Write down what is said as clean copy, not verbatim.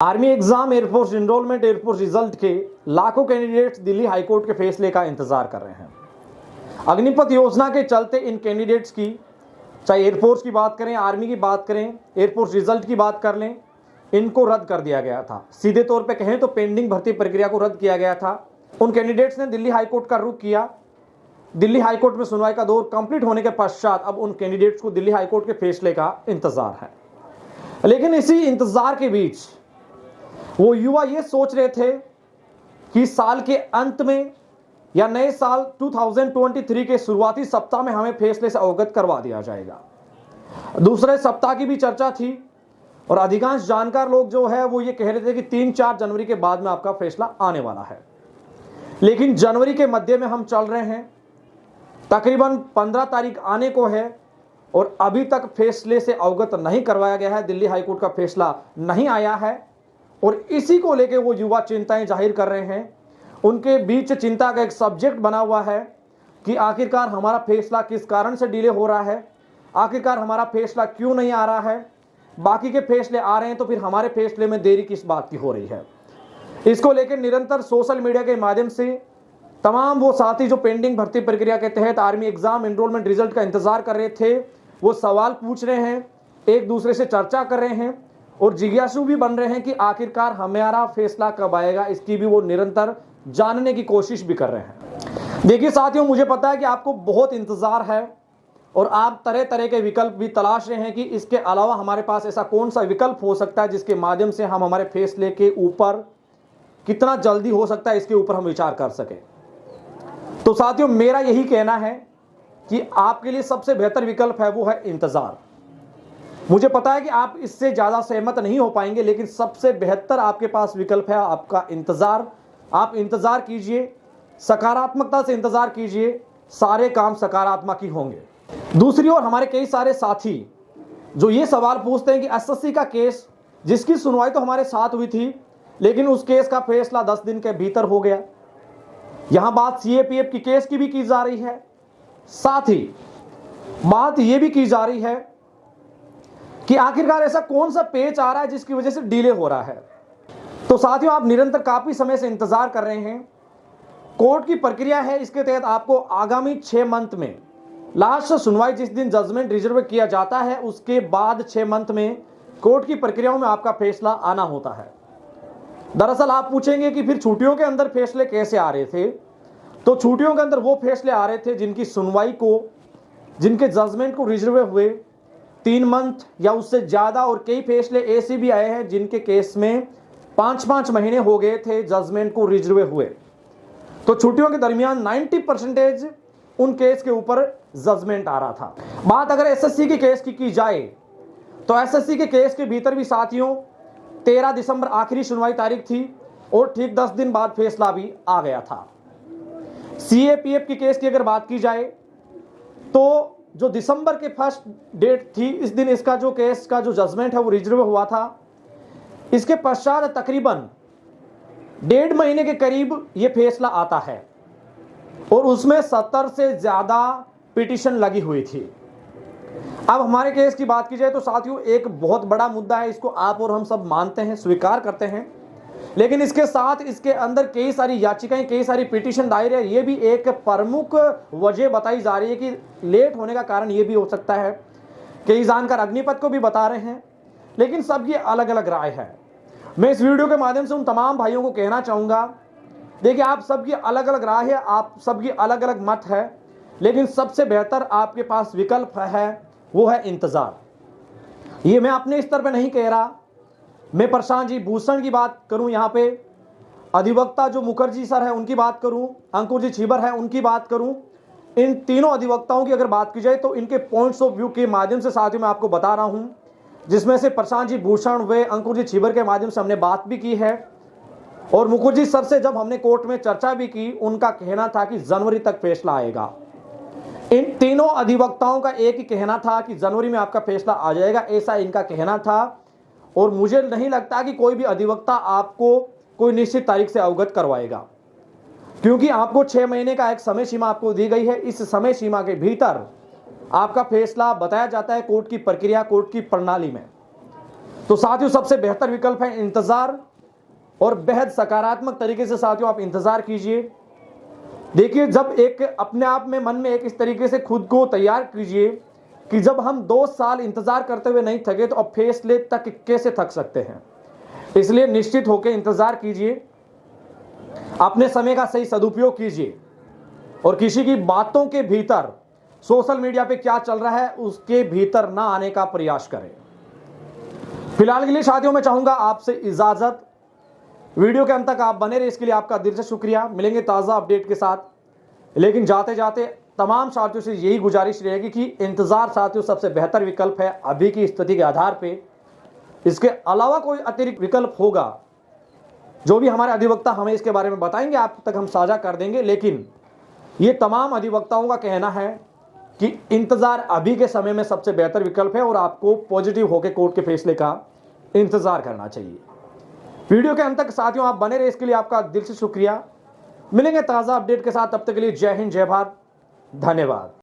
Army exam, air force enrolment, air force result के लाखों candidates Delhi high court के फैसले का इंतजार कर रहे हैं। अग्निपथ योजना के चलते इन कैंडिडेट्स की, चाहे एयरफोर्स की बात करें, आर्मी की बात करें, एयरफोर्स रिजल्ट की बात कर लें, इनको रद्द कर दिया गया था। सीधे तौर पे कहें तो पेंडिंग भर्ती प्रक्रिया को रद्द किया गया था। उन कैंडिडेट्स ने दिल्ली हाईकोर्ट का रुख किया। दिल्ली हाईकोर्ट में सुनवाई का दौर कंप्लीट होने के पश्चात अब उन कैंडिडेट्स को दिल्ली हाईकोर्ट के फैसले का इंतजार है। लेकिन इसी इंतजार के बीच वो युवा ये सोच रहे थे कि साल के अंत में या नए साल 2023 के शुरुआती सप्ताह में हमें फैसले से अवगत करवा दिया जाएगा। दूसरे सप्ताह की भी चर्चा थी और अधिकांश जानकार लोग जो है वो ये कह रहे थे कि 3-4 जनवरी के बाद में आपका फैसला आने वाला है। लेकिन जनवरी के मध्य में हम चल रहे हैं, तकरीबन 15 तारीख आने को है और अभी तक फैसले से अवगत नहीं करवाया गया है। दिल्ली हाईकोर्ट का फैसला नहीं आया है और इसी को लेकर वो युवा चिंताएं जाहिर कर रहे हैं। उनके बीच चिंता का एक सब्जेक्ट बना हुआ है कि आखिरकार हमारा फैसला किस कारण से डिले हो रहा है, आखिरकार हमारा फैसला क्यों नहीं आ रहा है, बाकी के फैसले आ रहे हैं तो फिर हमारे फैसले में देरी किस बात की हो रही है। इसको लेकर निरंतर सोशल मीडिया के माध्यम से तमाम वो साथी जो पेंडिंग भर्ती प्रक्रिया के तहत आर्मी एग्जाम एनरोलमेंट रिजल्ट का इंतजार कर रहे थे, वो सवाल पूछ रहे हैं, एक दूसरे से चर्चा कर रहे हैं और जिज्ञासु भी बन रहे हैं कि आखिरकार हमारा फैसला कब आएगा। इसकी भी वो निरंतर जानने की कोशिश भी कर रहे हैं। देखिए साथियों, मुझे पता है कि आपको बहुत इंतजार है और आप तरह तरह के विकल्प भी तलाश रहे हैं कि इसके अलावा हमारे पास ऐसा कौन सा विकल्प हो सकता है जिसके माध्यम से हम हमारे फैसले के ऊपर कितना जल्दी हो सकता है इसके ऊपर हम विचार कर सकें। तो साथियों, मेरा यही कहना है कि आपके लिए सबसे बेहतर विकल्प है वो है इंतजार। मुझे पता है कि आप इससे ज्यादा सहमत नहीं हो पाएंगे, लेकिन सबसे बेहतर आपके पास विकल्प है आपका इंतजार। आप इंतजार कीजिए, सकारात्मकता से इंतजार कीजिए, सारे काम सकारात्मक ही होंगे। दूसरी ओर हमारे कई सारे साथी जो ये सवाल पूछते हैं कि एसएससी का केस, जिसकी सुनवाई तो हमारे साथ हुई थी लेकिन उस केस का फैसला 10 दिन के भीतर हो गया। यहां बात सीएपीएफ की केस की भी की जा रही है, साथ ही बात यह भी की जा रही है कि आखिरकार ऐसा कौन सा पेच आ रहा है जिसकी वजह से डिले हो रहा है। तो साथियों, आप निरंतर काफी समय से इंतजार कर रहे हैं। कोर्ट की प्रक्रिया है, इसके तहत आपको आगामी 6 मंथ में लास्ट सुनवाई जिस दिन जजमेंट रिजर्व किया जाता है उसके बाद 6 मंथ में कोर्ट की प्रक्रियाओं में आपका फैसला आना होता है। दरअसल आप पूछेंगे कि फिर छुट्टियों के अंदर फैसले कैसे आ रहे थे, तो छुट्टियों के अंदर वो फैसले आ रहे थे जिनकी सुनवाई को, जिनके जजमेंट को रिजर्व हुए 3 मंथ या उससे ज्यादा, और कई फैसले ऐसे भी आए हैं जिनके केस में 5-5 महीने हो गए थे जजमेंट को रिजर्व हुए। तो छुट्टियों के दरमियान 90% उन केस के ऊपर जजमेंट आ रहा था। बात अगर एसएससी के केस की जाए तो एसएससी के केस के भीतर भी साथियों 13 दिसंबर आखिरी सुनवाई तारीख थी और ठीक 10 दिन बाद फैसला भी आ गया था। सीएपीएफ की केस की अगर बात की जाए तो जो दिसंबर के फर्स्ट डेट थी, इस दिन इसका जो केस का जो जजमेंट है वो रिजर्व हुआ था। इसके पश्चात तकरीबन 1.5 महीने के करीब ये फैसला आता है और उसमें 70 से ज्यादा पिटीशन लगी हुई थी। अब हमारे केस की बात की जाए तो साथियों एक बहुत बड़ा मुद्दा है, इसको आप और हम सब मानते हैं, स्वीकार करते हैं, लेकिन इसके साथ इसके अंदर कई सारी याचिकाएं, कई सारी पिटीशन दायर है। ये भी एक प्रमुख वजह बताई जा रही है कि लेट होने का कारण ये भी हो सकता है। कई जानकार अग्निपथ को भी बता रहे हैं, लेकिन सबकी अलग अलग राय है। मैं इस वीडियो के माध्यम से उन तमाम भाइयों को कहना चाहूंगा, देखिए आप सबकी अलग अलग राय है, आप सबकी अलग अलग मत है, लेकिन सबसे बेहतर आपके पास विकल्प है वो है इंतजार। ये मैं अपने स्तर पर नहीं कह रहा, मैं प्रशांत जी भूषण की बात करूं, यहाँ पे अधिवक्ता जो मुखर्जी सर है उनकी बात करूं, अंकुर जी छीबर है उनकी बात करूं, इन तीनों अधिवक्ताओं की अगर बात की जाए तो इनके पॉइंट्स ऑफ व्यू के माध्यम से साथियों मैं आपको बता रहा हूं, जिसमें से प्रशांत जी भूषण व अंकुर जी छीबर के माध्यम से हमने बात भी की है और मुखर्जी सर से जब हमने कोर्ट में चर्चा भी की, उनका कहना था कि जनवरी तक फैसला आएगा। इन तीनों अधिवक्ताओं का एक ही कहना था कि जनवरी में आपका फैसला आ जाएगा, ऐसा इनका कहना था और मुझे नहीं लगता कि कोई भी अधिवक्ता आपको कोई निश्चित तारीख से अवगत करवाएगा, क्योंकि आपको 6 महीने का एक समय सीमा आपको दी गई है। इस समय सीमा के भीतर आपका फैसला बताया जाता है कोर्ट की प्रक्रिया, कोर्ट की प्रणाली में। तो साथियों सबसे बेहतर विकल्प है इंतजार, और बेहद सकारात्मक तरीके से साथियों आप इंतजार कीजिए। देखिए, जब एक अपने आप में मन में एक इस तरीके से खुद को तैयार कीजिए कि जब हम 2 साल इंतजार करते हुए नहीं थके तो अब फैसले तक कैसे थक सकते हैं। इसलिए निश्चित होकर इंतजार कीजिए, अपने समय का सही सदुपयोग कीजिए और किसी की बातों के भीतर, सोशल मीडिया पे क्या चल रहा है उसके भीतर ना आने का प्रयास करें। फिलहाल के लिए साथियों मैं चाहूंगा आपसे इजाजत। वीडियो के अंत तक आप बने रहे इसके लिए आपका दिल से शुक्रिया। मिलेंगे ताज़ा अपडेट के साथ, लेकिन जाते जाते तमाम साथियों से यही गुजारिश रहेगी कि इंतजार साथियों सबसे बेहतर विकल्प है अभी की स्थिति के आधार पे। इसके अलावा कोई अतिरिक्त विकल्प होगा, जो भी हमारे अधिवक्ता हमें इसके बारे में बताएंगे आप तक हम साझा कर देंगे, लेकिन ये तमाम अधिवक्ताओं का कहना है कि इंतजार अभी के समय में सबसे बेहतर विकल्प है और आपको पॉजिटिव होकर कोर्ट के फैसले का इंतजार करना चाहिए। वीडियो के अंत तक साथियों आप बने रहे इसके लिए आपका दिल से शुक्रिया। मिलेंगे ताज़ा अपडेट के साथ, तब तक के लिए जय हिंद, जय भारत, धन्यवाद।